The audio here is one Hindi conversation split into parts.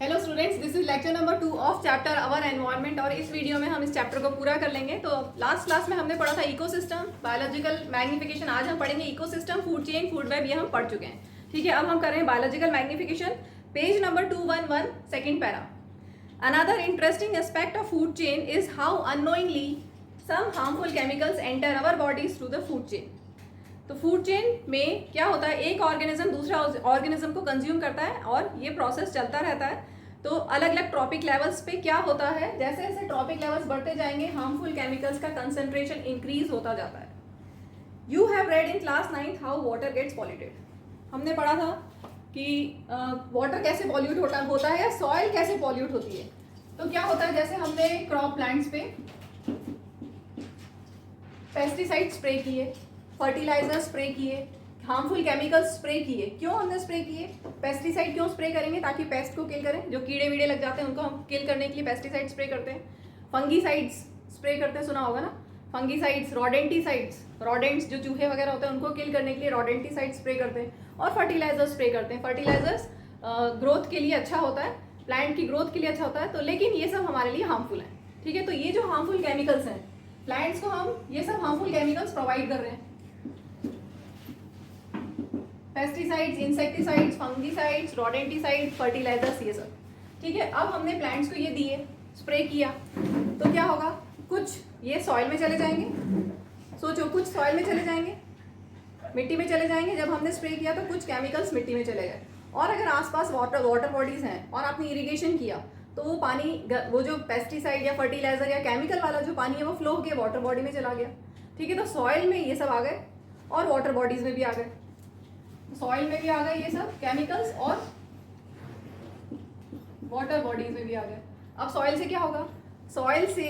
Hello students, this is lecture number 2 of chapter our environment. और इस वीडियो में हम इस चैप्टर को पूरा कर लेंगे। तो लास्ट क्लास में हमने पढ़ा था इकोसिस्टम, बायोलॉजिकल मैग्निफिकेशन। आज हम पढ़ेंगे ecosystem, food chain, food web, ये हम पढ़ चुके हैं। ठीक है, अब हम कर रहे हैं biological magnification, page number 211, second para. Another interesting aspect of food chain is how unknowingly some harmful chemicals enter our bodies through the food chain. तो फूड चेन में क्या होता है, एक ऑर्गेनिज्म दूसरा ऑर्गेनिज्म को कंज्यूम करता है और ये प्रोसेस चलता रहता है। तो अलग अलग ट्रॉपिक लेवल्स पे क्या होता है, जैसे जैसे ट्रॉपिक लेवल्स बढ़ते जाएंगे हार्मफुल केमिकल्स का कंसंट्रेशन इंक्रीज होता जाता है। You have read in class 9 how water gets polluted. हमने पढ़ा था कि वाटर कैसे पॉल्यूट होता है या सॉइल कैसे पॉल्यूट होती है। तो क्या होता है, जैसे हमने क्रॉप प्लांट्स पे पेस्टिसाइड स्प्रे किए, फर्टिलाइजर स्प्रे किए, हार्मफुल केमिकल्स स्प्रे किए। क्यों हमने स्प्रे किए? पेस्टिसाइड क्यों स्प्रे करेंगे? ताकि पेस्ट को किल करें, जो कीड़े वीड़े लग जाते हैं उनको हम किल करने के लिए पेस्टिसाइड स्प्रे करते हैं। फंगीसाइड्स स्प्रे करते हैं, सुना होगा ना, फंगीसाइड्स, रोडेंटिसाइड्स, रोडेंट्स जो चूहे वगैरह होते हैं उनको किल करने के लिए रोडेंटिसाइड स्प्रे करते हैं। और फर्टिलाइजर स्प्रे करते हैं। फर्टिलाइजर्स ग्रोथ के लिए अच्छा होता है, प्लांट की ग्रोथ के लिए अच्छा होता है। तो लेकिन ये सब हमारे लिए हार्मफुल है। ठीक है, तो ये जो हार्मफुल केमिकल्स हैं, प्लांट्स को हम ये सब हार्मफुल केमिकल्स प्रोवाइड कर रहे हैं। Pesticides, insecticides, fungicides, rodenticide, fertilisers, ये सब। ठीक है, अब हमने प्लांट्स को ये दिए, स्प्रे किया, तो क्या होगा, कुछ ये सॉइल में चले जाएंगे। सोचो, कुछ सॉइल में चले जाएंगे, मिट्टी में चले जाएंगे। जब हमने स्प्रे किया तो कुछ केमिकल्स मिट्टी में चले गए। और अगर आसपास वाटर बॉडीज हैं और आपने इरिगेशन किया तो वो पानी, वो जो पेस्टिसाइड या फर्टिलाइजर या केमिकल वाला जो पानी है वो फ्लो होकर वाटर बॉडी में चला गया। ठीक है, तो सॉइल में ये सब आ गए और वाटर बॉडीज में भी आ गए। सॉइल में भी आ गए ये सब केमिकल्स और वाटर बॉडीज में भी आ गए। अब सॉइल से क्या होगा, सॉइल से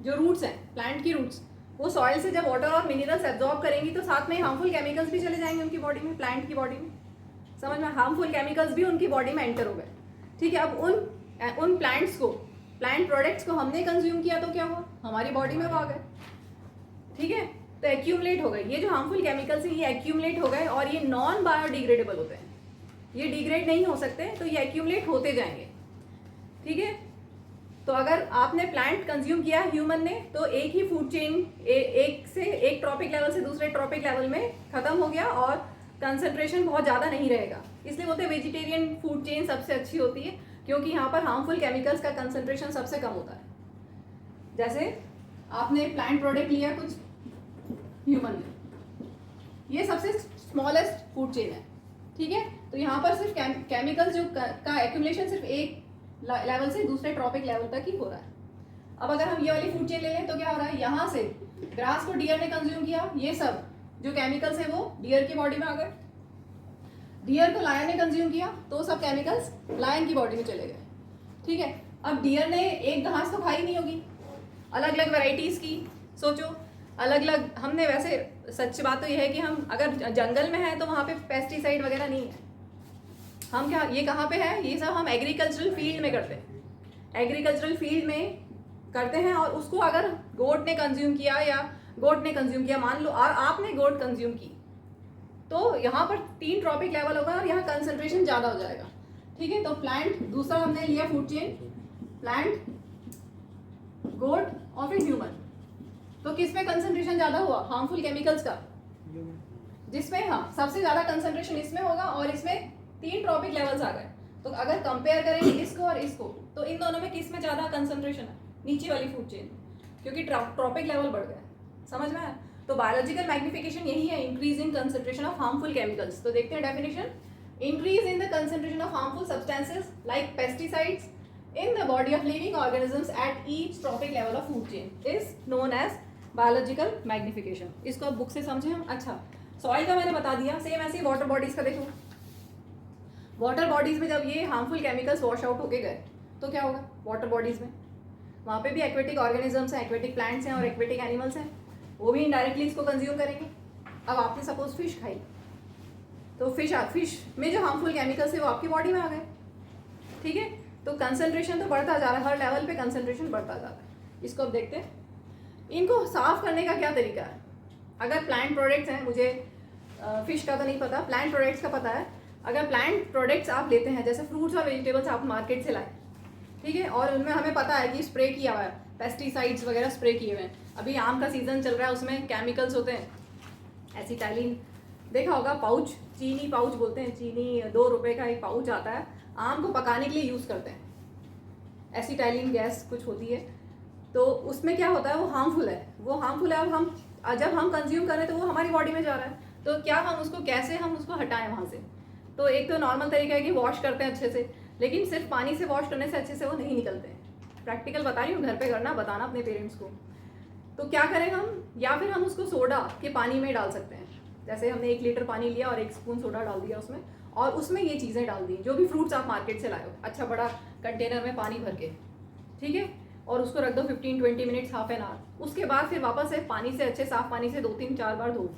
जो रूट्स हैं, प्लांट की रूट्स, वो सॉइल से जब वाटर और मिनरल्स एब्जॉर्ब करेंगी तो साथ में हार्मफुल केमिकल्स भी चले जाएंगे उनकी बॉडी में, प्लांट की बॉडी में। समझ में, हार्मफुल केमिकल्स भी उनकी बॉडी में एंटर हो गए। ठीक है, अब उन प्लांट्स को, प्लांट प्रोडक्ट्स को हमने कंज्यूम किया तो क्या हुआ, हमारी बॉडी में वो आ गए। ठीक है, तो एक्यूमुलेट हो गए ये जो हार्मफुल केमिकल्स हैं, ये एक्यूमुलेट हो गए और ये नॉन बायोडिग्रेडेबल होते हैं, ये डिग्रेड नहीं हो सकते, तो ये एक्यूमुलेट होते जाएंगे। ठीक है, तो अगर आपने प्लांट कंज्यूम किया ह्यूमन ने, तो एक ही फूड चेन एक ट्रॉपिक लेवल से दूसरे ट्रॉपिक लेवल में खत्म हो गया और कंसंट्रेशन बहुत ज़्यादा नहीं रहेगा। इसलिए बोलते हैं वेजिटेरियन फूड चेन सबसे अच्छी होती है, क्योंकि यहाँ पर हार्मफुल केमिकल्स का कंसंट्रेशन सबसे कम होता है। जैसे आपने प्लांट प्रोडक्ट लिया कुछ ह्यूमन में, ये सबसे स्मॉलेस्ट फूड चेन है। ठीक है, तो यहाँ पर सिर्फ केमिकल्स जो का एक्यूमुलेशन सिर्फ एक लेवल से दूसरे ट्रॉपिक लेवल तक ही हो रहा है। अब अगर हम ये वाली फूड चेन ले लें तो क्या हो रहा है, यहाँ से ग्रास को डियर ने कंज्यूम किया, ये सब जो केमिकल्स है वो डियर की बॉडी में आ गए। डियर को लायन ने कंज्यूम किया तो सब केमिकल्स लायन की बॉडी में चले गए। ठीक है, अब डियर ने एक घास तो खाई नहीं होगी, अलग अलग वेराइटीज की। सोचो, अलग अलग, हमने वैसे सच बात तो यह है कि हम अगर जंगल में है तो वहाँ पे पेस्टिसाइड वगैरह नहीं है। हम क्या, ये कहाँ पे है, ये सब हम एग्रीकल्चरल फील्ड में करते हैं, एग्रीकल्चरल फील्ड में करते हैं। और उसको अगर गोट ने कंज्यूम किया या गोट ने कंज्यूम किया, मान लो, और आपने गोट कंज्यूम की, तो यहाँ पर 3 ट्रॉपिक लेवल होगा और यहाँ कंसंट्रेशन ज़्यादा हो जाएगा। ठीक है, तो प्लांट दूसरा हमने लिया फूड चेन, प्लांट, गोट और फिर ह्यूमन। तो किस में कंसंट्रेशन ज्यादा हुआ, हार्मफुल केमिकल्स का, जिसमें हाँ सबसे ज्यादा कंसंट्रेशन इसमें होगा और इसमें 3 ट्रॉपिक लेवल्स आ गए। तो अगर कंपेयर करेंगे इसको और इसको, तो इन दोनों में किस में ज्यादा कंसंट्रेशन है, नीचे वाली फूड चेन, क्योंकि ट्रॉपिक लेवल बढ़ गया। समझ में आया? तो बायोलॉजिकल मैग्निफिकेशन यही है, increase in concentration of harmful chemicals. तो देखते हैं definition, increase in the concentration of harmful substances like pesticides in the body of living organisms at each trophic level of food chain is known as biological magnification. इसको अब बुक से समझे हम। अच्छा, सॉइल का मैंने बता दिया, सेम ऐसे ही वाटर बॉडीज का देखो। वाटर बॉडीज में जब ये हार्मफुल केमिकल्स वॉश आउट होके गए तो क्या होगा, वाटर बॉडीज में वहाँ पे भी एक्वेटिक ऑर्गेनिजम्स हैं, एक्वेटिक प्लांट्स हैं और एक्वेटिक एनिमल्स हैं, वो भी इनडायरेक्टली इसको कंज्यूम करेंगे। अब आपने सपोज फिश खाई, तो फिश में जो हार्मफुल केमिकल्स है वो आपकी बॉडी में आ गए। ठीक है, तो कंसंट्रेशन तो बढ़ता जा रहा है, हर लेवल पे कंसंट्रेशन बढ़ता जा रहा है। इसको अब देखते हैं, इनको साफ करने का क्या तरीका है। अगर प्लांट प्रोडक्ट्स हैं, मुझे फिश का तो नहीं पता, प्लांट प्रोडक्ट्स का पता है, अगर प्लांट प्रोडक्ट्स आप लेते हैं, जैसे फ्रूट्स और वेजिटेबल्स आप मार्केट से लाए, ठीक है, और उनमें हमें पता है कि स्प्रे किया हुआ है, पेस्टिसाइड्स वगैरह स्प्रे किए हुए हैं, अभी आम का सीजन चल रहा है, उसमें केमिकल्स होते हैं, एसिटाइलिन देखा होगा, पाउच, चीनी पाउच बोलते हैं, चीनी 2 रुपए का एक पाउच आता है, आम को पकाने के लिए यूज़ करते हैं, एसिटाइलिन गैस कुछ होती है, तो उसमें क्या होता है, वो हार्मफुल है, अब हम जब हम कंज्यूम कर रहे हैं तो वो हमारी बॉडी में जा रहा है, तो क्या हम उसको कैसे हम उसको हटाएं वहाँ से। तो एक तो नॉर्मल तरीका है कि वॉश करते हैं अच्छे से, लेकिन सिर्फ पानी से वॉश करने से अच्छे से वो नहीं निकलते हैं। प्रैक्टिकल बता रही हूँ, घर पे करना, बताना अपने पेरेंट्स को। तो क्या करें हम, या फिर हम उसको सोडा के पानी में डाल सकते हैं, जैसे हमने 1 लीटर पानी लिया और 1 स्पून सोडा डाल दिया उसमें, और उसमें ये चीज़ें डाल दी, जो भी फ्रूट्स आप मार्केट से लाए हो, अच्छा बड़ा कंटेनर में पानी भर के, ठीक है, और उसको रख दो 15-20 मिनट्स, हाफ एन आवर। उसके बाद फिर वापस से पानी से, अच्छे साफ पानी से 2-3-4 बार धो।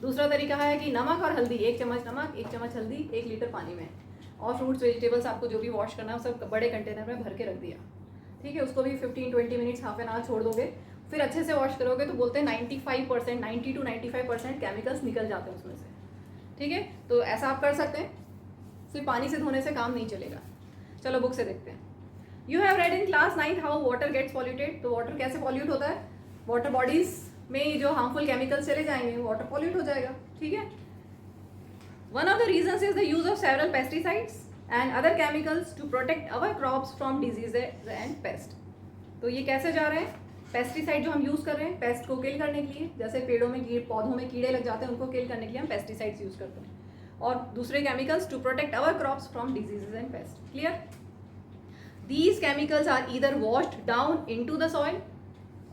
दूसरा तरीका है कि नमक और हल्दी, 1 चम्मच नमक, 1 चम्मच हल्दी 1 लीटर पानी में, और फ्रूट्स वेजिटेबल्स आपको जो भी वॉश करना है सब बड़े कंटेनर में भर के रख दिया, ठीक है, उसको भी 15-20 मिनट्स, हाफ एन आवर छोड़ दोगे, फिर अच्छे से वॉश करोगे तो बोलते हैं 95%, 90 to 95% केमिकल्स निकल जाते हैं उसमें से, ठीक है। तो ऐसा आप कर सकते हैं, सिर्फ पानी से धोने से काम नहीं चलेगा। चलो बुक से देखते हैं। You have read in class 9 how water gets polluted. तो वाटर कैसे पॉल्यूट होता है, वाटर बॉडीज में जो हार्मफुल केमिकल्स चले जाएंगे, वाटर पॉल्यूट हो जाएगा, ठीक है। One of the reasons is the use of several pesticides and other chemicals to protect our crops from diseases and pest. तो ये कैसे जा रहे हैं, पेस्टिसाइड जो हम यूज़ कर रहे हैं पेस्ट को किल करने के लिए, जैसे पेड़ों में पौधों में कीड़े लग जाते हैं, उनको किल करने के लिए हम पेस्टिसाइड्स यूज़ करते हैं, और दूसरे chemicals to protect our crops from diseases and pest. Clear. These chemicals are either washed down into the soil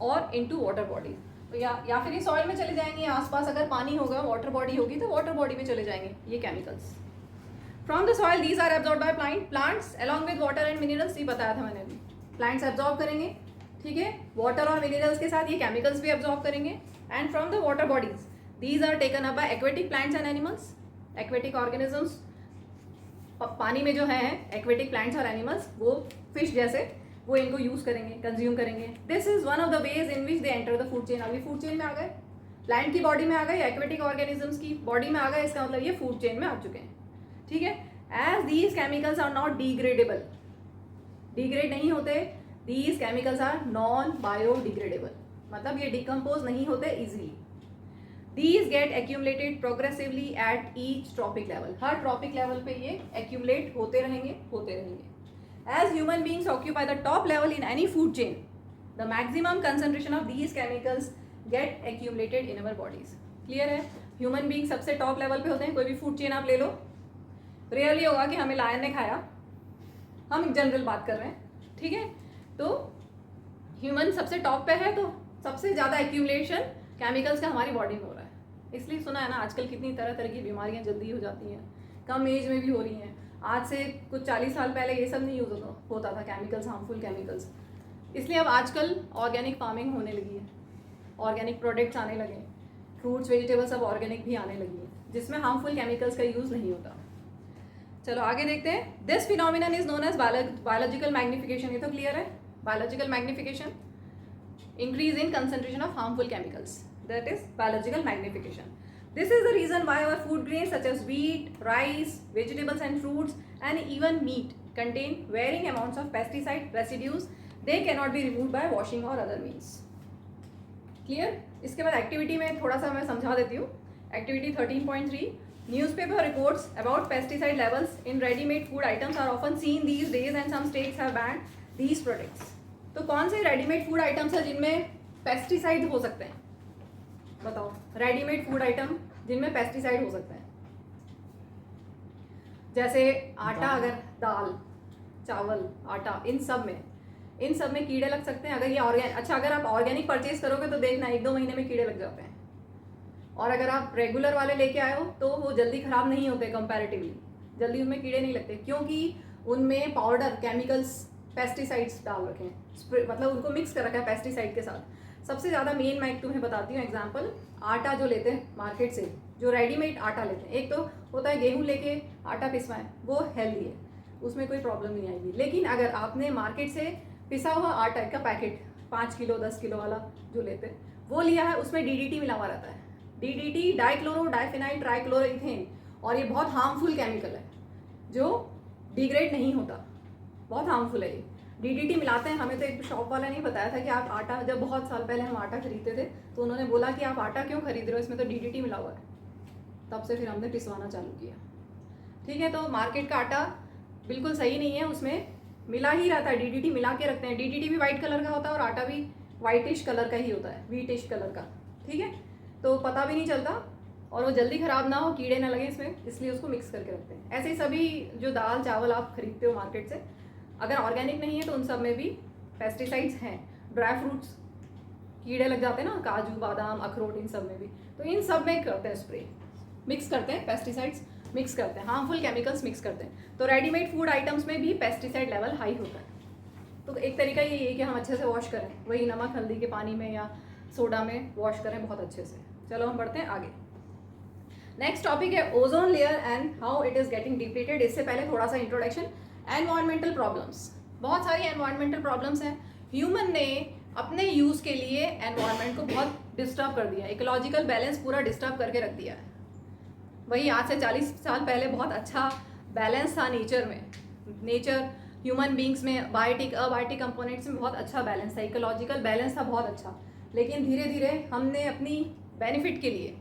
or into water body। तो या फिर ये सॉइल में चले जाएंगे, आसपास अगर पानी होगा, वाटर बॉडी होगी तो वाटर बॉडी में चले जाएंगे ये chemicals. From the soil these are absorb by plants along with water and minerals. ये बताया था मैंने अभी, प्लांट्स एब्जॉर्ब करेंगे, ठीक है, वाटर और मिनरल्स के साथ ये केमिकल्स भी एब्जॉर्ब करेंगे। And from the water bodies these are taken up by aquatic plants and animals. Aquatic organisms पानी में जो है एक्वेटिक प्लांट्स और एनिमल्स, वो फिश जैसे, वो इनको यूज करेंगे, कंज्यूम करेंगे। This is one of the ways in which they enter the food chain. अभी फूड चेन में आ गए, प्लांट की बॉडी में आ गए, एक्वेटिक ऑर्गेनिजम्स की बॉडी में आ गए, इसका मतलब ये फूड चेन में आ चुके हैं, ठीक है। As these chemicals are not degradable, degrade नहीं होते, these chemicals are non biodegradable, मतलब ये डिकम्पोज नहीं होते easily. These get accumulated progressively at each tropic level। हर ट्रॉपिक लेवल पे ये accumulate होते रहेंगे। As human beings occupy the top level in any food chain, the maximum concentration of these chemicals get accumulated in our bodies। Clear है? Human beings सबसे टॉप लेवल पे होते हैं। कोई भी फूड चेन आप ले लो, रेयरली होगा कि हमें लायन ने खाया, हम जनरल बात कर रहे हैं, ठीक है। तो ह्यूमन सबसे टॉप पे है, तो सबसे ज़्यादा एक्यूमुलेशन केमिकल्स का हमारी बॉडी में हो रहा है। इसलिए सुना है ना आजकल कितनी तरह तरह की बीमारियां जल्दी हो जाती हैं, कम एज में भी हो रही हैं। आज से कुछ 40 साल पहले ये सब नहीं यूज होता था, केमिकल्स, हार्मफुल केमिकल्स। इसलिए अब आजकल ऑर्गेनिक फार्मिंग होने लगी है, ऑर्गेनिक प्रोडक्ट्स आने लगे, फ्रूट्स वेजिटेबल्स सब ऑर्गेनिक भी आने लगी है, जिसमें हार्मफुल केमिकल्स का यूज़ नहीं होता। चलो आगे देखते हैं। This phenomenon is known as biological magnification. ये तो क्लियर है, biological magnification, increase in concentration of harmful chemicals, that is biological magnification। This is the reason why our food grains such as wheat, rice, vegetables and fruits and even meat contain varying amounts of pesticide residues। They cannot be removed by washing or other means। Clear? इसके बाद एक्टिविटी में थोड़ा सा मैं समझा देती हूँ। Activity 13.3 Newspaper reports about pesticide levels in ready-made food items are often seen these days and some states have banned these products। तो कौन से रेडीमेड फूड आइटम्स है जिनमें पेस्टिसाइड हो सकते हैं, बताओ। रेडीमेड फूड आइटम जिनमें पेस्टिसाइड हो सकते हैं, जैसे आटा, अगर दाल, चावल, आटा, इन सब में कीड़े लग सकते हैं। अगर ये अगर आप ऑर्गेनिक परचेज करोगे तो देखना 1-2 महीने में कीड़े लग जाते हैं, और अगर आप रेगुलर वाले लेके आए हो तो वो जल्दी खराब नहीं होते, कंपैरेटिवली जल्दी उनमें कीड़े नहीं लगते, क्योंकि उनमें पाउडर केमिकल्स पेस्टिसाइड्स डाल रखे हैं, मतलब उनको मिक्स कर रखा है पेस्टिसाइड के साथ। सबसे ज़्यादा मेन मैं तुम्हें बताती हूँ एग्जांपल, आटा जो लेते हैं मार्केट से, जो रेडीमेड आटा लेते हैं, एक तो होता है गेहूँ लेके आटा पिसवाएं, वो हेल्दी है, उसमें कोई प्रॉब्लम नहीं आएगी। लेकिन अगर आपने मार्केट से पिसा हुआ आटा का पैकेट 5 किलो 10 किलो वाला जो लेते हैं वो लिया है, उसमें DDT मिला हुआ रहता है, DDT डाइक्लोरो डाइफिनाइल ट्राइक्लोरोइथेन, और ये बहुत हार्मफुल केमिकल है। जो डिग्रेड नहीं होता, बहुत हार्मफुल है ये। डीडीटी मिलाते हैं। हमें तो एक शॉप वाला नहीं बताया था कि आप आटा, जब बहुत साल पहले हम आटा खरीदते थे तो उन्होंने बोला कि आप आटा क्यों खरीद रहे हो, इसमें तो डीडीटी मिला हुआ है। तब से फिर हमने पिसवाना चालू किया। ठीक है, तो मार्केट का आटा बिल्कुल सही नहीं है, उसमें मिला ही रहता है, डीडीटी मिला के रखते हैं। डीडीटी भी वाइट कलर का होता है और आटा भी वाइटिश कलर का ही होता है, व्हीटिश कलर का। ठीक है, तो पता भी नहीं चलता और वो जल्दी ख़राब ना हो, कीड़े ना लगे इसमें, इसलिए उसको मिक्स करके रखते हैं। ऐसे ही सभी जो दाल चावल आप खरीदते हो मार्केट से, अगर ऑर्गेनिक नहीं है तो उन सब में भी पेस्टिसाइड्स हैं। ड्राई फ्रूट्स कीड़े लग जाते हैं ना, काजू बादाम अखरोट, इन सब में भी, तो इन सब में करते हैं स्प्रे, मिक्स करते हैं पेस्टिसाइड्स, मिक्स करते हैं हार्मफुल केमिकल्स मिक्स करते हैं। तो रेडीमेड फूड आइटम्स में भी पेस्टिसाइड लेवल हाई होता है। तो एक तरीका ये है कि हम अच्छे से वॉश करें, वही नमक हल्दी के पानी में या सोडा में वॉश करें बहुत अच्छे से। चलो हम बढ़ते हैं आगे। नेक्स्ट टॉपिक है ozone layer and how it is getting depleted. इससे पहले थोड़ा सा इंट्रोडक्शन। एनवायरमेंटल प्रॉब्लम्स, बहुत सारी एनवायरमेंटल प्रॉब्लम्स हैं। ह्यूमन ने अपने यूज़ के लिए एनवायरनमेंट को बहुत डिस्टर्ब कर दिया, इकोलॉजिकल बैलेंस पूरा डिस्टर्ब करके रख दिया है। वही आज से 40 साल पहले बहुत अच्छा बैलेंस था नेचर में, नेचर ह्यूमन बींग्स में बायोटिक अबायोटिक कंपोनेंट्स में बहुत अच्छा बैलेंस था, इकोलॉजिकल बैलेंस था बहुत अच्छा। लेकिन धीरे धीरे हमने अपनी बेनिफिट के लिए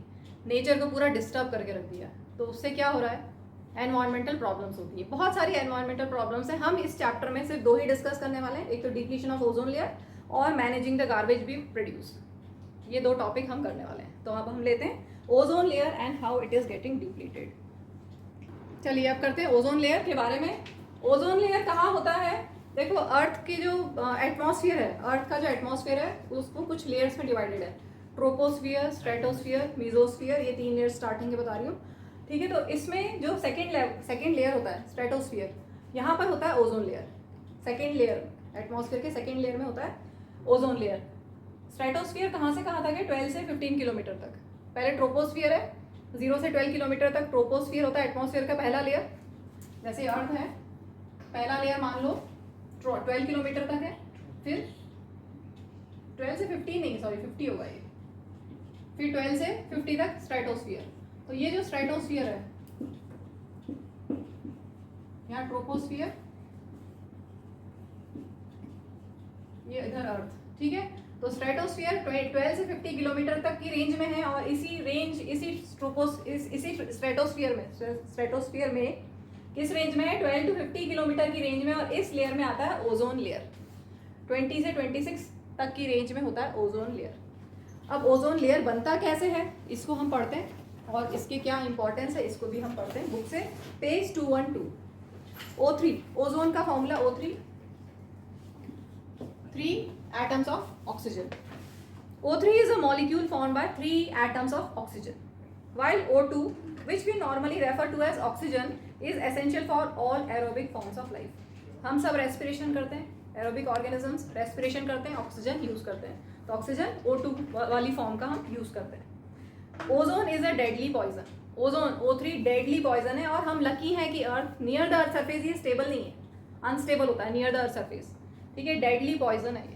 नेचर को पूरा डिस्टर्ब करके रख दिया। तो उससे क्या हो रहा है, एनवायरमेंटल प्रॉब्लम्स होती है। बहुत सारी एनवायरमेंटल प्रॉब्लम्स हैं। हम इस चैप्टर में सिर्फ 2 ही डिस्कस करने वाले हैं, एक तो डिप्लीशन ऑफ ओजोन लेयर और managing the garbage B produce. ये 2 टॉपिक हम करने वाले हैं। तो अब हम लेते हैं ozone layer and how it is getting depleted. चलिए अब करते हैं ओजोन लेयर के बारे में। ओजोन लेयर कहाँ होता है? देखो, अर्थ की जो एटमॉस्फेयर है, अर्थ का जो एटमॉस्फेयर है उसको कुछ लेयर्स में डिवाइडेड है। ट्रोपोस्फियर, स्ट्रेटोस्फियर, मीजोस्फियर, ये 3 लेयर स्टार्टिंग के बता रही हूँ। ठीक है, तो इसमें जो सेकेंड लेयर होता है स्ट्रेटोस्फियर, यहाँ पर होता है ozone layer. Second layer, atmosphere के सेकेंड लेयर में होता है ओजोन लेयर। स्ट्रेटोस्फियर कहाँ से कहाँ तक है? 12 से 15 किलोमीटर तक। पहले ट्रोपोस्फियर है, 0 से 12 किलोमीटर तक ट्रोपोस्फियर होता है एटमॉस्फेयर का पहला लेयर। जैसे अर्थ है, पहला लेयर मान लो 12 किलोमीटर तक है, फिर 12 से 15 नहीं, सॉरी 50 होगा ये, फिर 12 से 50 तक स्ट्रेटोस्फियर। तो ये जो स्ट्रेटोस्फियर है, यहाँ ट्रोपोस्फियर, ये इधर अर्थ। ठीक है, तो स्ट्रेटोस्फियर 12 से 50 किलोमीटर तक की रेंज में है और इसी रेंज, इसी स्ट्रेटोस्फियर में किस रेंज में है? 12 to 50 किलोमीटर की रेंज में। और इस लेयर में आता है ओजोन लेयर। 20 से 26 तक की रेंज में होता है ओजोन लेयर। अब ओजोन लेयर बनता कैसे है इसको हम पढ़ते हैं और इसके क्या इंपॉर्टेंस है इसको भी हम पढ़ते हैं बुक से। पेज 212। O3, ओजोन का formula O3, 3 atoms of oxygen. O3 is a molecule formed by 3 atoms of oxygen, while O2, which we normally refer to as oxygen, is essential for all aerobic forms of life. हम सब रेस्पिरेशन करते हैं, एरोबिक ऑर्गेनिजम्स रेस्पिरेशन करते हैं, ऑक्सीजन यूज करते हैं, तो ऑक्सीजन O2 वाली फॉर्म का हम यूज करते हैं। Ozone is a deadly poison. Ozone O3 deadly poison है और हम लकी हैं कि earth near the earth surface ये स्टेबल नहीं है, अनस्टेबल होता है नियर द अर्थ सरफेस। ठीक है, डेडली पॉइजन है ये,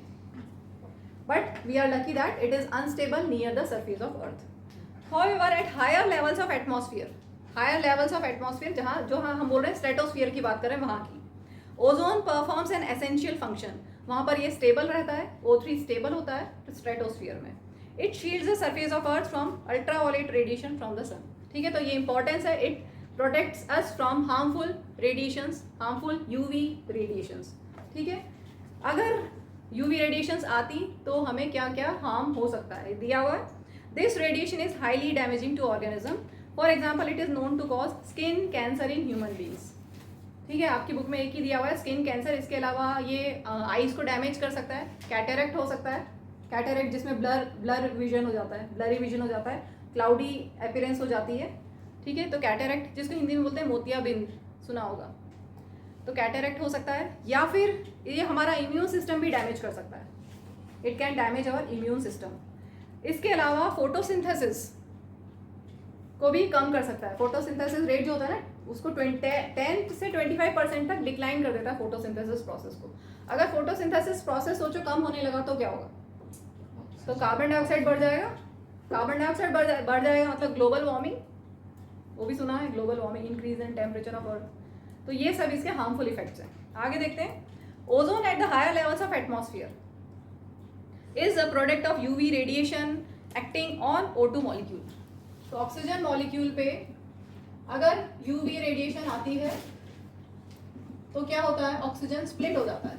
but we are lucky that it is unstable near the surface of earth. However, at higher levels of atmosphere, जहाँ हम बोल रहे हैं स्ट्रेटोस्फियर की बात कर रहे हैं वहाँ की, ozone performs an essential function. वहाँ पर ये स्टेबल रहता है, O3 स्टेबल होता है स्ट्रेटोस्फियर में। It shields the surface of earth from ultraviolet radiation from the sun. ठीक है, तो ये इंपॉर्टेंस है, it protects us from harmful radiations, harmful UV radiations. ठीक है, अगर UV रेडिएशंस आती तो हमें क्या क्या हार्म हो सकता है दिया हुआ है। This radiation is highly damaging to organism. For example, it is known to cause skin cancer in human beings. ठीक है, आपकी बुक में एक ही दिया हुआ है स्किन कैंसर। इसके अलावा ये आईज को डैमेज कर सकता है, कैटेरेक्ट हो सकता है, कैटेरेक्ट जिसमें ब्लर विजन हो जाता है, ब्लरी विजन हो जाता है, क्लाउडी अपीयरेंस हो जाती है। ठीक है, तो कैटेरेक्ट जिसको हिंदी में बोलते हैं मोतियाबिंद, सुना होगा, तो कैटेरेक्ट हो सकता है। या फिर ये हमारा इम्यून सिस्टम भी डैमेज कर सकता है, it can damage our immune system. इसके अलावा फोटोसिंथेसिस को भी कम कर सकता है। फोटोसिंथेसिस रेट जो होता है ना उसको 10 से 25% तक डिक्लाइन कर देता है फोटोसिंथेसिस प्रोसेस को। अगर फोटोसिंथेसिस प्रोसेस सोचो कम होने लगा तो क्या होगा? तो कार्बन डाइऑक्साइड बढ़ जाएगा, कार्बन डाइऑक्साइड बढ़ जाएगा मतलब ग्लोबल वार्मिंग, वो भी सुना है, global warming, increase in temperature of earth. तो ये सब इसके हार्मफुल इफेक्ट्स हैं। आगे देखते हैं, ozone at the higher levels of atmosphere is a product of UV radiation acting on O2 molecule. तो ऑक्सीजन मॉलिक्यूल पे अगर यूवी रेडिएशन आती है तो क्या होता है, ऑक्सीजन स्प्लिट हो जाता है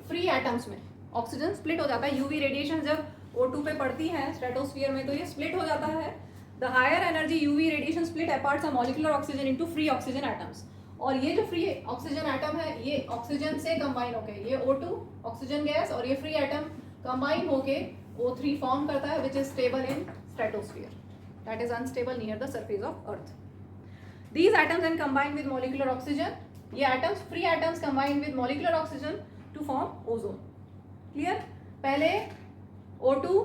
फ्री एटम्स में, ऑक्सीजन स्प्लिट हो जाता है। यूवी रेडिएशन जब O2 पे पड़ती है स्ट्रेटोस्फीयर में तो ये स्प्लिट हो जाता है। The higher energy UV radiation split apart some molecular oxygen into free oxygen atoms. और ये जो फ्री ऑक्सीजन एटम है ये ऑक्सीजन से कंबाइन होके, ये O2 ऑक्सीजन गैस और ये फ्री एटम कंबाइन होके O3 फॉर्म करता है which is stable in stratosphere, that is unstable near the surface of earth. These atoms then combine with molecular oxygen. ये atoms, free atoms combine with molecular oxygen to form ozone. Clear? पहले O2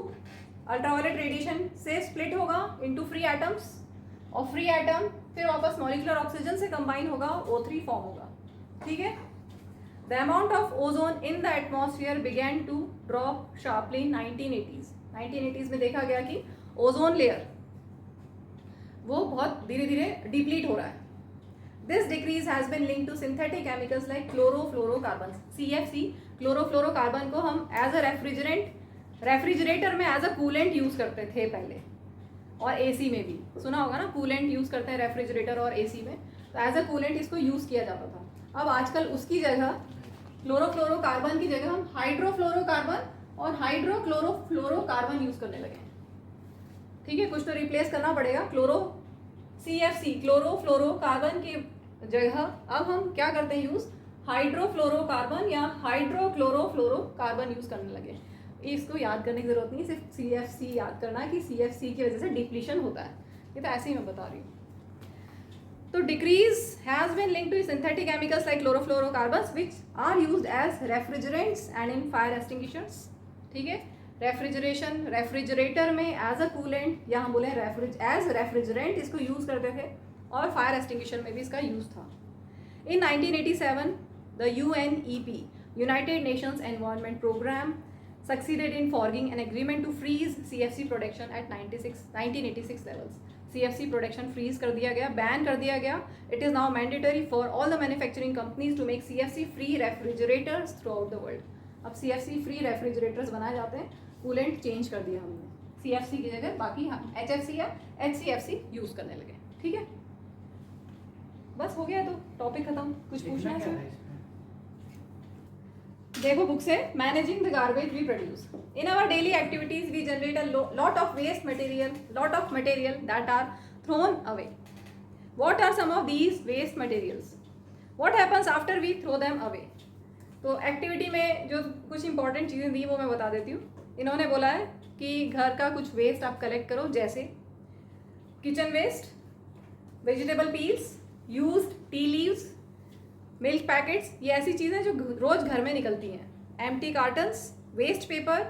अल्ट्रावायलेट रेडिएशन से स्प्लिट होगा इनटू फ्री एटम्स और फ्री एटम फिर वापस मॉलिक्यूलर ऑक्सीजन से कंबाइन होगा, O3 फॉर्म होगा। ठीक है? The amount of ozone in the atmosphere began to drop sharply in 1980s. 1980s में देखा गया कि ओजोन लेयर वो बहुत धीरे धीरे डिप्लीट हो रहा है। This decrease has been linked to synthetic chemicals like chlorofluorocarbon, CFC। Chlorofluorocarbon को हम एज अ रेफ्रिजरेटर में एज अ कूलेंट यूज करते थे पहले, और AC में भी सुना होगा ना, कूलेंट यूज करते हैं रेफ्रिजरेटर और AC में, तो एज अ कूलेंट इसको यूज किया जाता था। अब आजकल उसकी जगह क्लोरोफ्लोरोकार्बन की जगह हम हाइड्रोफ्लोरोकार्बन और हाइड्रोक्लोरोफ्लोरोकार्बन यूज करने लगे हैं। ठीक है, कुछ तो रिप्लेस करना पड़ेगा। CFC क्लोरोफ्लोरोकार्बन की जगह अब हम क्या करते हैं यूज, हाइड्रोफ्लोरोकार्बन या हाइड्रोक्लोरोफ्लोरोकार्बन यूज करने लगे। इसको याद करने की जरूरत नहीं, सिर्फ CFC याद करना है कि CFC की वजह से डिप्लीशन होता है, ये तो ऐसे ही मैं बता रही हूँ। तो decrease has been linked to synthetic chemicals like chlorofluorocarbons which are used as refrigerants and in fire extinguishers. ठीक है, रेफ्रिजरेटर में एज अ कूलेंट या हम बोले एज रेफ्रिजरेंट इसको यूज करते थे, और फायर एक्सटिंग्विशर में भी इसका यूज था। In 1987 the UNEP United Nations Environment Programme succeeded in forging an agreement to freeze CFC production at 1986 levels. CFC production freeze कर दिया गया, बैन कर दिया गया। It is now mandatory for all the manufacturing companies to make CFC free refrigerators throughout the world. अब CFC free refrigerators बनाए जाते हैं, कूलेंट चेंज कर दिया हमने, CFC की जगह बाकी हम HFC या HCFC यूज करने लगे। ठीक है, बस हो गया, तो टॉपिक खत्म। कुछ पूछना है सर? देखो बुक से, managing the garbage we produce in our daily activities we generate a lot of waste material that are thrown away. What are some of these waste materials? What happens after we throw them away? तो एक्टिविटी में जो कुछ इंपॉर्टेंट चीज़ें दी वो मैं बता देती हूँ। इन्होंने बोला है कि घर का कुछ वेस्ट आप कलेक्ट करो, जैसे kitchen waste, vegetable peels, used tea leaves, milk packets, ये ऐसी चीज़ें जो रोज़ घर में निकलती हैं। Empty cartons, waste paper,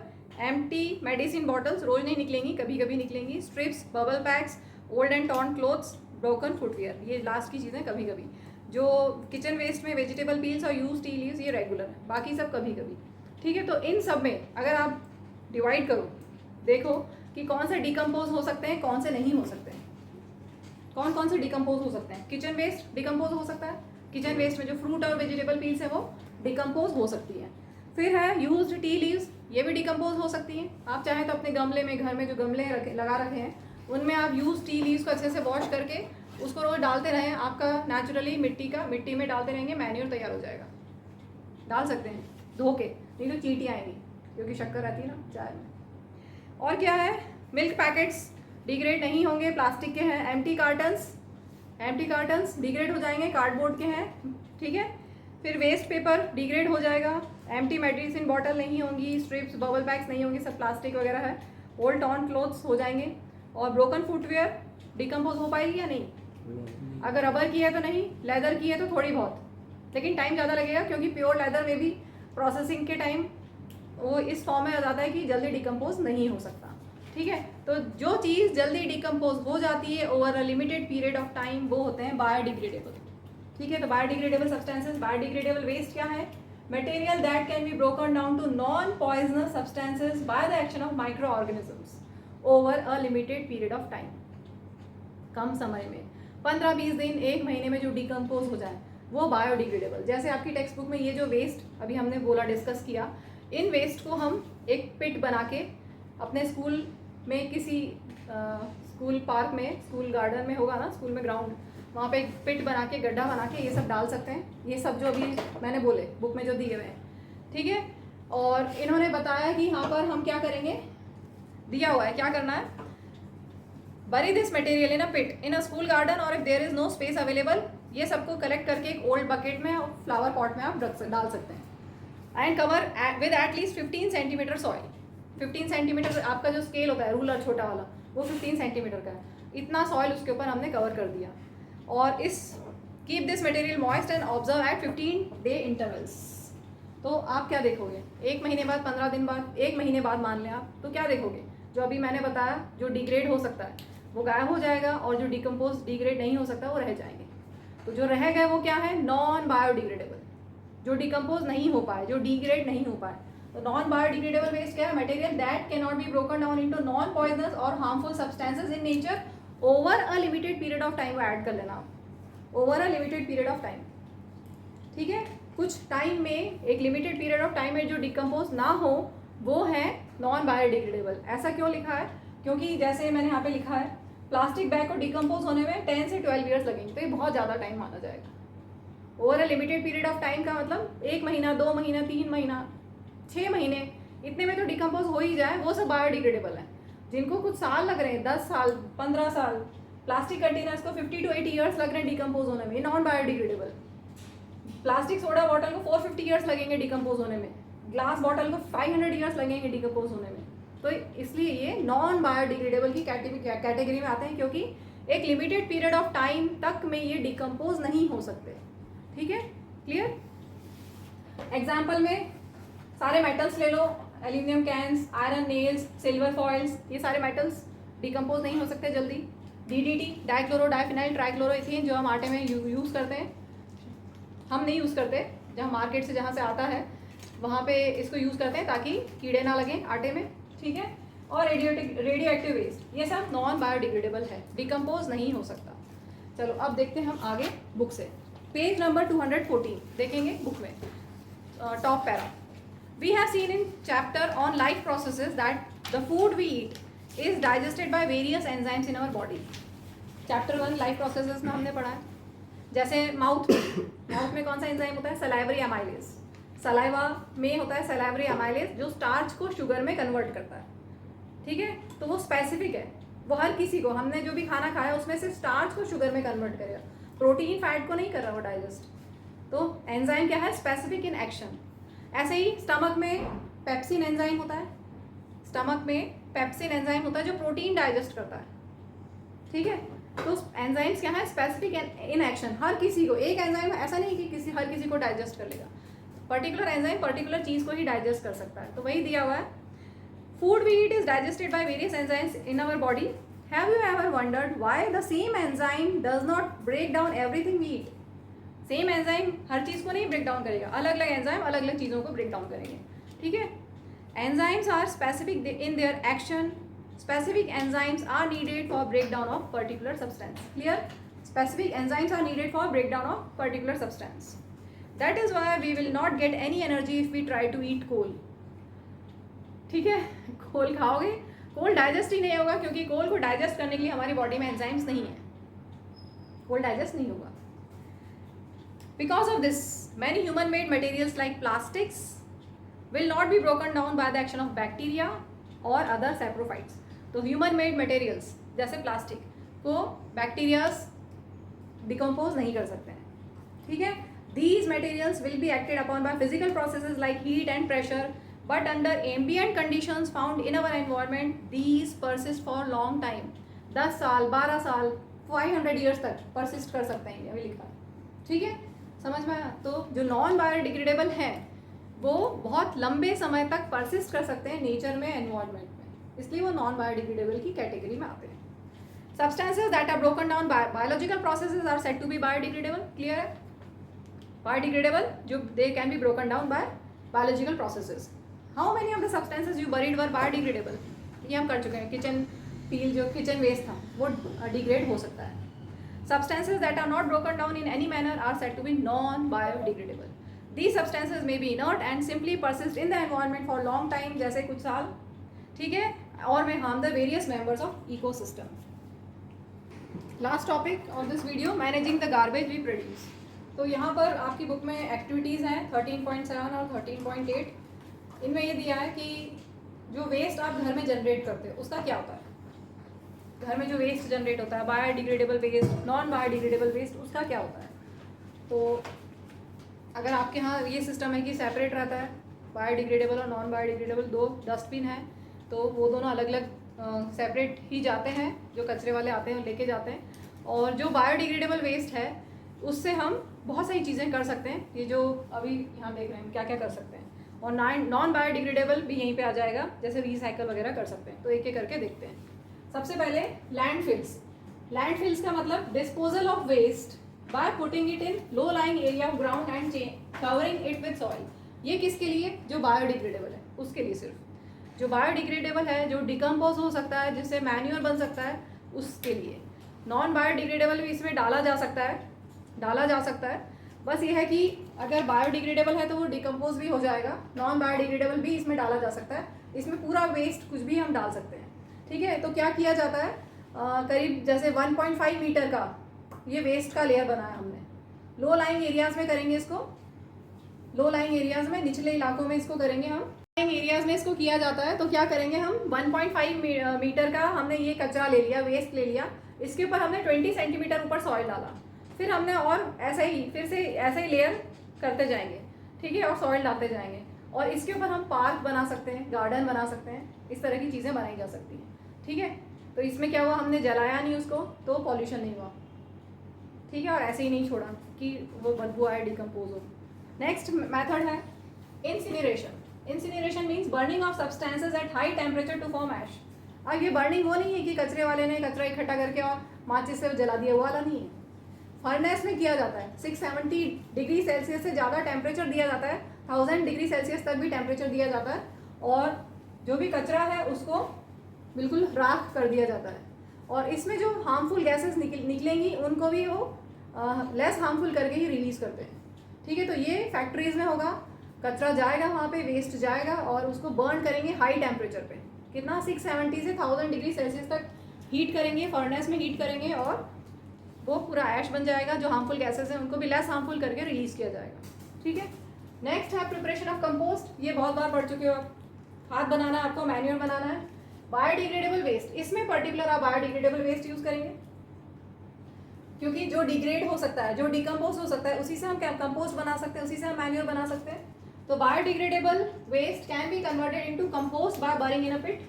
empty medicine bottles रोज़ नहीं निकलेंगी, कभी कभी निकलेंगी। Strips, bubble packs, old and torn clothes, broken footwear, ये लास्ट की चीज़ें कभी कभी। जो किचन वेस्ट में वेजिटेबल पील्स और यूज टी लीव्स ये रेगुलर है, बाकी सब कभी कभी। ठीक है, तो इन सब में अगर आप डिवाइड करो, देखो कि कौन से डिकम्पोज हो सकते हैं, कौन से नहीं हो सकते हैं। कौन कौन से डिकम्पोज हो सकते हैं? किचन वेस्ट डिकम्पोज हो सकता है, किचन वेस्ट में जो फ्रूट और वेजिटेबल पील्स है वो डिकम्पोज हो सकती है। फिर है यूज्ड टी लीव्स, ये भी डिकम्पोज हो सकती हैं। आप चाहें तो अपने गमले में, घर में जो गमले लगा रखे हैं उनमें आप यूज टी लीव्स को अच्छे से वॉश करके उसको रोज डालते रहें, आपका नेचुरली मिट्टी में डालते रहेंगे, मैन्योर तैयार हो जाएगा। डाल सकते हैं धो के, नहीं तो चींटी आएंगी क्योंकि शक्कर रहती है ना चाय में। और क्या है, मिल्क पैकेट्स डिग्रेड नहीं होंगे, प्लास्टिक के हैं। एम्प्टी कार्टन्स डिग्रेड हो जाएंगे, कार्डबोर्ड के हैं। ठीक है, फिर वेस्ट पेपर डिग्रेड हो जाएगा, एम्प्टी मेडिसिन बॉटल नहीं होंगी, स्ट्रिप्स बबल पैक्स नहीं होंगी, सब प्लास्टिक वगैरह है। ओल्ड टॉर्न क्लोथ्स हो जाएंगे। और ब्रोकन फुटवेयर डिकम्पोज हो पाएगी या नहीं? अगर रबर की है तो नहीं, लेदर की है तो थोड़ी बहुत, लेकिन टाइम ज़्यादा लगेगा क्योंकि प्योर लेदर में भी प्रोसेसिंग के टाइम वो इस फॉर्म में आ जाता है कि जल्दी डिकम्पोज नहीं हो सकता। ठीक है, तो जो चीज़ जल्दी डिकम्पोज हो जाती है over a limited period of time वो होते हैं बायोडिग्रेडेबल। ठीक है, तो बायोडिग्रेडेबल सब्सटेंसेस, बायोडिग्रेडेबल वेस्ट क्या है? Material that can be broken down to non poisonous substances by the action of microorganisms over a limited period of time. कम समय में 15-20 दिन, 1 महीने में जो डिकम्पोज हो जाए वो बायोडिग्रेडेबल। जैसे आपकी टेक्स्ट बुक में ये जो वेस्ट अभी हमने बोला, डिस्कस किया, इन वेस्ट को हम एक पिट बना के अपने स्कूल में किसी स्कूल पार्क में, स्कूल गार्डन में होगा ना, स्कूल में ग्राउंड, वहाँ पे एक पिट बना के, गड्ढा बना के ये सब डाल सकते हैं। ये सब जो अभी मैंने बोले बुक में जो दिए हुए हैं, ठीक है। और इन्होंने बताया कि यहाँ पर हम क्या करेंगे, दिया हुआ है क्या करना है, bury this material in a pit in a school garden और if there is no space available, ये सबको कलेक्ट करके एक ओल्ड बकेट में और फ्लावर पॉट में आप डाल सकते हैं। And cover with at least 15 centimetre soil. 15 centimetre आपका जो स्केल होता है रूलर छोटा वाला, वो 15 सेंटीमीटर का है, इतना सॉइल उसके ऊपर हमने कवर कर दिया। और इस keep this material moist and observe eight 15 day intervals. तो आप क्या देखोगे, 1 महीने बाद, 15 दिन बाद, 1 महीने बाद मान लें आप, तो क्या देखोगे, जो अभी मैंने बताया जो डिग्रेड हो सकता है वो गायब हो जाएगा, और जो डिकम्पोज डिग्रेड नहीं हो सकता वो रह जाएंगे। तो जो रह गए वो क्या है, नॉन बायोडिग्रेडेबल, जो डिकम्पोज नहीं हो पाए, जो डिग्रेड नहीं हो पाए। तो नॉन बायोडिग्रेडेबल वेस्ट क्या है, material that can not be broken down into non poisonous और harmful substances in nature over a limited period of time. वो ऐड कर लेना आप, over a limited period of time, ठीक है। कुछ टाइम में, एक लिमिटेड पीरियड ऑफ टाइम में जो डिकम्पोज ना हो वो है नॉन बायोडिग्रेडेबल। ऐसा क्यों लिखा है, क्योंकि जैसे मैंने यहाँ पे लिखा है प्लास्टिक बैग को डिकम्पोज होने में 10 से 12 ईयर्स लगेंगे, तो ये बहुत ज़्यादा टाइम माना जाएगा। Over a limited period of time का मतलब 1 महीना, 2 महीना, 3 महीना, 6 महीने, इतने में तो डिकम्पोज हो ही जाए, वो सब बायोडिग्रेडेबल है। जिनको कुछ साल लग रहे हैं, 10 साल, 15 साल, प्लास्टिक कंटेनर्स को 50 to 80 ईयर्स लग रहे हैं डिकम्पोज होने में, non biodegradable. Plastic soda bottle को 450 ईयर्स लगेंगे डिकम्पोज होने में, ग्लास बॉटल को 500 ईयर्स लगेंगे डिकम्पोज होने में। तो इसलिए ये नॉन बायोडिग्रेडेबल की कैटेगरी में आते हैं, क्योंकि एक लिमिटेड पीरियड ऑफ टाइम तक में ये डिकम्पोज नहीं हो सकते, ठीक है, क्लियर। एग्जाम्पल में सारे मेटल्स ले लो, aluminium cans, iron nails, silver foils, ये सारे मेटल्स डिकम्पोज नहीं हो सकते जल्दी। DDT, डाइक्लोरो डाइफिनाइल ट्राइक्लोरोइथेन, जो हम आटे में यूज़ करते हैं, हम नहीं यूज़ करते, जहाँ मार्केट से जहाँ से आता है वहाँ पे इसको यूज़ करते हैं ताकि कीड़े ना लगें आटे में, ठीक है। और रेडियो एक्टिव वेस्ट, ये सब नॉन बायोडिग्रेडेबल है, डिकम्पोज नहीं हो सकता। चलो अब देखते हैं हम आगे बुक से, पेज नंबर 214 देखेंगे बुक में, top para. We have seen in chapter on life processes that the food we eat is digested by various enzymes in our body. Chapter 1 life processes में हमने पढ़ा है, जैसे माउथ में कौन सा एंजाइम होता है, सलाइवरी एमाइलेज। सलाइवा में होता है सलाइवरी एमाइलेज, जो स्टार्च को शुगर में कन्वर्ट करता है, ठीक है। तो वो स्पेसिफिक है, वो हर किसी को, हमने जो भी खाना खाया उसमें से स्टार्च को शुगर में कन्वर्ट करेगा, प्रोटीन फैट को नहीं कर रहा वो डाइजेस्ट। तो एंजाइम क्या है, स्पेसिफिक इन एक्शन। ऐसे ही स्टमक में पेप्सिन एंजाइम होता है, स्टमक में पेप्सिन एंजाइम होता है जो प्रोटीन डाइजेस्ट करता है, ठीक है। तो एंजाइम्स क्या है, स्पेसिफिक इन एक्शन, हर किसी को, एक एंजाइम ऐसा नहीं कि हर किसी को डाइजेस्ट कर लेगा, पर्टिकुलर एंजाइम पर्टिकुलर चीज़ को ही डाइजेस्ट कर सकता है। तो वही दिया हुआ है, food we eat is digested by various enzymes in our body. Have you ever wondered why the same enzyme does not break down everything we eat. Same enzyme हर चीज़ को नहीं ब्रेक डाउन करेगा, अलग अलग एंजाइम अलग अलग चीज़ों को ब्रेक डाउन करेंगे, ठीक है। Enzymes are specific in their action, specific enzymes are needed for break down of particular substance. Clear, specific enzymes are needed for break down of particular substance. That is why we will not get any energy if we try to eat coal, ठीक है। कोल खाओगे, कोल डाइजेस्ट ही नहीं होगा, क्योंकि कोल को डाइजेस्ट करने के लिए हमारी बॉडी में एंजाइम्स नहीं है, कोल डाइजेस्ट नहीं होगा। Because of this, many human-made materials like plastics will not be broken down by the action of bacteria or other saprophytes. तो human-made materials जैसे प्लास्टिक को बैक्टीरियाज डिकम्पोज नहीं कर सकते हैं, ठीक है। These materials will be acted upon by physical processes like heat and pressure, but under ambient conditions found in our environment, these persist for long time. 10 साल, 12 साल, 500 years तक persist कर सकते हैं, ये भी लिखा है, ठीक है, समझ में आया। तो जो नॉन बायोडिग्रेडेबल है वो बहुत लंबे समय तक परसिस्ट कर सकते हैं नेचर में, एनवायरनमेंट में, इसलिए वो नॉन बायोडिग्रेडेबल की कैटेगरी में आते हैं। Substances that are broken down by biological processes are said to be biodegradable. Clear है, बायोडिग्रेडेबल जो they can be broken down by biological processes. How many of the substances you buried were biodegradable, ये हम कर चुके हैं। किचन पील जो किचन वेस्ट था वो डिग्रेड हो सकता है। Substances that are not broken down in any manner are said to be non-biodegradable. These substances may be inert and simply persist in the environment for long time, जैसे कुछ साल, ठीक है, और may harm the various members of ecosystem. Last topic of this video, managing the garbage we produce. तो यहाँ पर आपकी बुक में एक्टिविटीज़ हैं 13.7 और 13.8. इनमें ये दिया है कि जो वेस्ट आप घर में जनरेट करते हो उसका क्या होता है. घर में जो वेस्ट जनरेट होता है, biodegradable waste, non biodegradable waste, उसका क्या होता है. तो अगर आपके यहाँ ये सिस्टम है कि सेपरेट रहता है, बायोडिग्रेडेबल और नॉन बायोडिग्रेडेबल 2 डस्टबिन है, तो वो दोनों अलग अलग सेपरेट ही जाते हैं, जो कचरे वाले आते हैं लेके जाते हैं. और जो बायोडिग्रेडेबल वेस्ट है उससे हम बहुत सारी चीज़ें कर सकते हैं. ये जो अभी यहाँ देख रहे हैं क्या क्या कर सकते हैं. और नॉन बायोडिग्रेडेबल भी यहीं पे आ जाएगा, जैसे रिसाइकल वगैरह कर सकते हैं. तो एक एक करके देखते हैं. सबसे पहले लैंडफिल्स. लैंडफिल्स का मतलब disposal of waste by putting it in low lying area of ground and covering it with soil. ये किसके लिए? जो बायोडिग्रेडेबल है उसके लिए. सिर्फ जो बायोडिग्रेडेबल है, जो डिकम्पोज हो सकता है, जिससे मैन्यूअर बन सकता है, उसके लिए. नॉन बायोडिग्रेडेबल भी इसमें डाला जा सकता है. बस ये है कि अगर बायोडिग्रेडेबल है तो वो डिकम्पोज भी हो जाएगा. नॉन बायोडिग्रेडेबल भी इसमें डाला जा सकता है. इसमें पूरा वेस्ट कुछ भी हम डाल सकते हैं, ठीक है. तो क्या किया जाता है, करीब जैसे 1.5 मीटर का ये वेस्ट का लेयर बनाया हमने. लो लाइंग एरियाज़ में करेंगे इसको. लो लाइंग एरियाज़ में, निचले इलाकों में इसको करेंगे हम. लाइंग एरियाज़ में इसको किया जाता है. तो क्या करेंगे हम, 1.5 मीटर का हमने ये कचरा ले लिया, वेस्ट ले लिया. इसके ऊपर हमने 20 सेंटीमीटर ऊपर सॉइल डाला. फिर हमने और ऐसा ही लेयर करते जाएंगे, ठीक है, और सॉइल डालते जाएंगे. और इसके ऊपर हम पार्क बना सकते हैं, गार्डन बना सकते हैं. इस तरह की चीज़ें बनाई जा सकती हैं, ठीक है. तो इसमें क्या हुआ, हमने जलाया नहीं उसको, तो पॉल्यूशन नहीं हुआ, ठीक है. और ऐसे ही नहीं छोड़ा कि वो बदबू आए, डिकम्पोज हो. नेक्स्ट मेथड है incineration. Incineration means burning of substances at high temperature to form ash. अब ये बर्निंग वो नहीं है कि कचरे वाले ने कचरा इकट्ठा करके और माचिस से जला दिया, वो वाला नहीं है. फर्नेस में किया जाता है. 670 डिग्री सेल्सियस से ज़्यादा टेम्परेचर दिया जाता है. 1000 डिग्री सेल्सियस तक भी टेम्परेचर दिया जाता है. और जो भी कचरा है उसको बिल्कुल राख कर दिया जाता है. और इसमें जो हार्मफुल गैसेस निकलेंगी उनको भी वो लेस हार्मफुल करके ही रिलीज़ करते हैं, ठीक है. तो ये फैक्ट्रीज़ में होगा, कचरा जाएगा वहाँ पे, वेस्ट जाएगा, और उसको बर्न करेंगे हाई टेम्परेचर पे. कितना, 670 से 1000 डिग्री सेल्सियस तक हीट करेंगे, फर्नेस में हीट करेंगे, और वो पूरा ऐश बन जाएगा. जो हार्मफुल गैसेस हैं उनको भी लेस हार्मफुल करके रिलीज़ किया जाएगा, ठीक है. नेक्स्ट है प्रिपरेशन ऑफ कंपोस्ट. ये बहुत बार पढ़ चुके हो आप. खाद बनाना है आपको, मैन्योर बनाना है. बायोडिग्रेडेबल वेस्ट, इसमें पर्टिकुलर आप बायोडिग्रेडेबल वेस्ट यूज़ करेंगे, क्योंकि जो डिग्रेड हो सकता है, जो डिकम्पोज हो सकता है, उसी से हम कंपोस्ट बना सकते हैं, उसी से हम मैन्योर बना सकते हैं. तो biodegradable waste can be converted into compost by burying in a pit.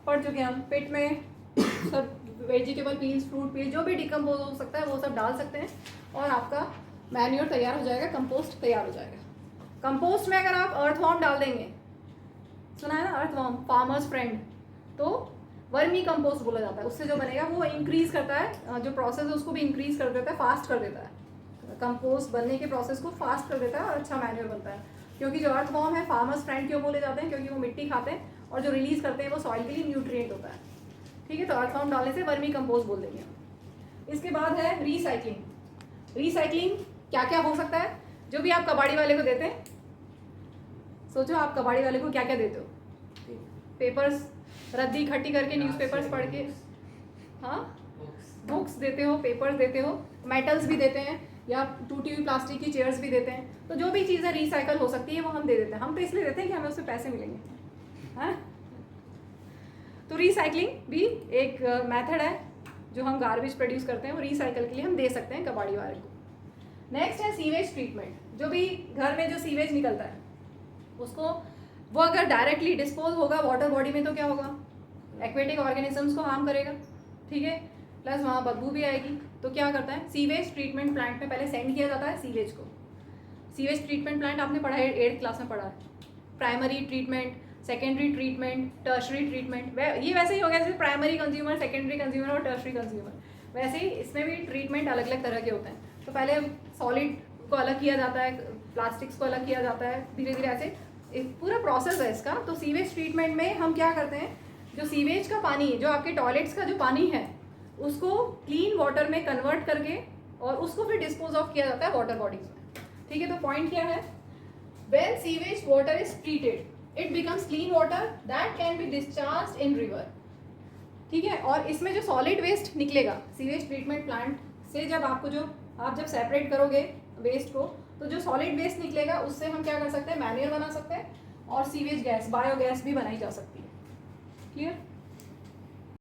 पढ़ चुके हैं हम. पिट में सब वेजिटेबल पील्स, फ्रूट पील, जो भी डिकम्पोज हो सकता है वो सब डाल सकते हैं, और आपका मैन्योर तैयार हो जाएगा, कंपोस्ट तैयार हो जाएगा. कंपोस्ट में अगर आप अर्थवॉर्म डाल देंगे, सुना है ना अर्थवॉर्म, फार्मर्स फ्रेंड, तो वर्मी कंपोस्ट बोला जाता है. उससे जो बनेगा वो इंक्रीज़ करता है, जो प्रोसेस है उसको भी इंक्रीज़ कर देता है, फास्ट कर देता है. कंपोस्ट बनने के प्रोसेस को फास्ट कर देता है और अच्छा मैन्योर बनता है. क्योंकि जो अर्थवॉर्म है, फार्मर्स फ्रेंड क्यों बोले जाते हैं, क्योंकि वो मिट्टी खाते हैं, और जो रिलीज़ करते हैं वो सॉइल के लिए न्यूट्रिएंट होता है, ठीक है. तो अर्थवॉर्म डालने से वर्मी कंपोस्ट बोल देंगे हम. इसके बाद है रिसाइकलिंग. रिसाइकलिंग क्या क्या हो सकता है. जो भी आप कबाड़ी वाले को देते हैं, सोचो आप कबाड़ी वाले को क्या क्या देते हो. पेपर्स, रद्दी इकट्ठी करके, न्यूज़पेपर्स पढ़ के, हाँ, बुक्स देते हो, पेपर्स देते हो, मेटल्स भी देते हैं, या टूटी हुई प्लास्टिक की चेयर्स भी देते हैं. तो जो भी चीज़ें रिसाइकल हो सकती है वो हम दे देते हैं. हम तो इसलिए देते हैं कि हमें उससे पैसे मिलेंगे, हाँ. तो रिसाइकलिंग भी एक मेथड है जो हम गार्बेज प्रोड्यूस करते हैं, वो रिसाइकल के लिए हम दे सकते हैं कबाड़ी वाले को. नेक्स्ट है सीवेज ट्रीटमेंट. जो भी घर में जो सीवेज निकलता है उसको, वो अगर डायरेक्टली डिस्पोज होगा वाटर बॉडी में तो क्या होगा, एक्वेटिक ऑर्गेनिजम्स को हार्म करेगा, ठीक है. प्लस वहाँ बदबू भी आएगी. तो क्या करता है, सीवेज ट्रीटमेंट प्लांट में पहले सेंड किया जाता है सीवेज को. सीवेज ट्रीटमेंट प्लांट आपने पढ़ा है, 8th क्लास में पढ़ा है. Primary treatment, secondary treatment, tertiary treatment. ये वैसे ही हो गया जैसे प्राइमरी कंज्यूमर, सेकेंडरी कंज्यूमर और टर्शरी कंज्यूमर. वैसे ही इसमें भी ट्रीटमेंट अलग अलग तरह के होते हैं. तो पहले सॉलिड को अलग किया जाता है, प्लास्टिक्स को अलग किया जाता है, धीरे धीरे ऐसे एक पूरा प्रोसेस है इसका. तो सीवेज ट्रीटमेंट में हम क्या करते हैं, जो सीवेज का पानी, जो आपके टॉयलेट्स का जो पानी है, उसको क्लीन वाटर में कन्वर्ट करके और उसको फिर डिस्पोज ऑफ किया जाता है वाटर बॉडीज में. ठीक है, तो पॉइंट क्या है, when sewage water is treated it becomes clean water that can be discharged in river. ठीक है, और इसमें जो सॉलिड वेस्ट निकलेगा सीवेज ट्रीटमेंट प्लांट से, जब आपको जो आप जब सेपरेट करोगे वेस्ट को, तो जो सॉलिड वेस्ट निकलेगा उससे हम क्या कर सकते हैं, मैन्यूर बना सकते हैं और सीवेज गैस बायोगैस भी बनाई जा सकती है. क्लियर.